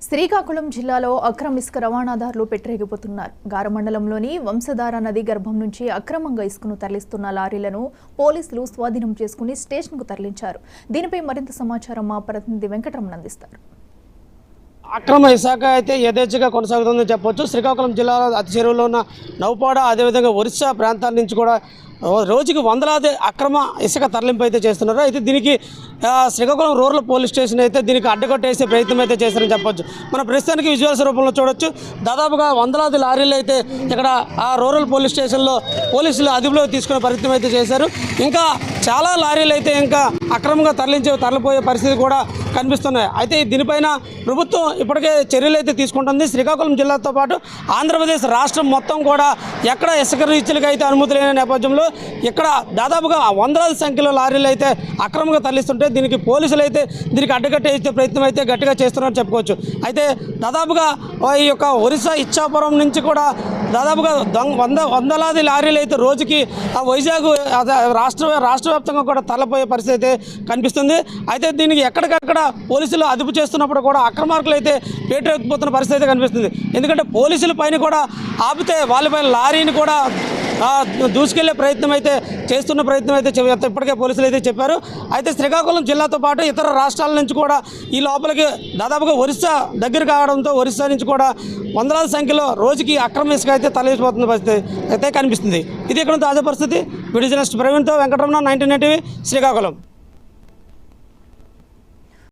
శ్రీకాకుళం జిల్లాలో అక్రమ ఇసుక రవాణాదారులు పెట్టరేగిపోతున్నారు. గారమండలంలోని వంశధార నది గర్భం నుంచి అక్రమంగా ఇసుకను తరలిస్తున్న లారీలను పోలీసులు స్వాధీనం చేసుకుని స్టేషన్కు తరలించారు. దీనిపై మరింత సమాచారం మా ప్రతినిధి వెంకటరమణ అందిస్తారు. అక్రమ ఇసుక అయితే యథేచ్ఛగా కొనసాగుతుందని చెప్పొచ్చు. శ్రీకాకుళం జిల్లాలో అతి చెరువులో ఉన్న నౌపాడ, అదేవిధంగా ఒరిస్సా ప్రాంతాల నుంచి కూడా రోజుకి వందలాది అక్రమ ఇసుక తరలింపు అయితే చేస్తున్నారు. అయితే దీనికి శ్రీకాకుళం రూరల్ పోలీస్ స్టేషన్ అయితే దీనికి అడ్డుకట్టేసే ప్రయత్నం అయితే చేస్తారని చెప్పొచ్చు. మన ప్రస్తుతానికి విజువల్స్ రూపంలో చూడొచ్చు. దాదాపుగా వందలాది లారీలు అయితే ఇక్కడ ఆ రూరల్ పోలీస్ స్టేషన్లో పోలీసులు అదుపులో తీసుకునే ప్రయత్నం అయితే చేశారు. ఇంకా చాలా లారీలు అయితే ఇంకా అక్రమంగా తరలిపోయే పరిస్థితి కూడా కనిపిస్తున్నాయి. అయితే దీనిపైన ప్రభుత్వం ఇప్పటికే చర్యలు అయితే తీసుకుంటుంది. శ్రీకాకుళం జిల్లాతో పాటు ఆంధ్రప్రదేశ్ రాష్ట్రం మొత్తం కూడా ఎక్కడ ఇసుక రీచ్లకు అయితే అనుమతి లేని నేపథ్యంలో ఇక్కడ దాదాపుగా వందలాది సంఖ్యలో లారీలు అయితే అక్రమంగా తరలిస్తుంటే దీనికి పోలీసులు అయితే దీనికి అడ్డుకట్టే ప్రయత్నం అయితే గట్టిగా చేస్తున్నారని చెప్పుకోవచ్చు. అయితే దాదాపుగా ఈ యొక్క ఒరిస్సా ఇచ్చాపురం నుంచి కూడా దాదాపుగా వందలాది లారీలు అయితే రోజుకి వైజాగ్ రాష్ట్ర వ్యాప్తంగా కూడా తరలిపోయే పరిస్థితి అయితే కనిపిస్తుంది. అయితే దీనికి ఎక్కడికక్కడ పోలీసులు అదుపు చేస్తున్నప్పుడు కూడా అక్రమార్కులు అయితే పేటెత్తిపోతున్న పరిస్థితి అయితే కనిపిస్తుంది. ఎందుకంటే పోలీసుల పైన కూడా ఆపితే వాళ్ళపైన లారీని కూడా దూసుకెళ్లే ప్రయత్నం అయితే ఇప్పటికే పోలీసులు అయితే చెప్పారు. అయితే శ్రీకాకుళం జిల్లాతో పాటు ఇతర రాష్ట్రాల నుంచి కూడా ఈ లోపలికి దాదాపుగా ఒరిస్సా దగ్గర కావడంతో ఒరిస్సా నుంచి కూడా వందలాది సంఖ్యలో రోజుకి అక్రమ ఇసుక అయితే తరలిపోతున్న పరిస్థితి అయితే కనిపిస్తుంది. ఇది ఇక్కడ తాజా పరిస్థితి. వీడియో జర్నలిస్ట్ ప్రవీణ్తో వెంకటరమణ, 19 టీవీ, శ్రీకాకుళం.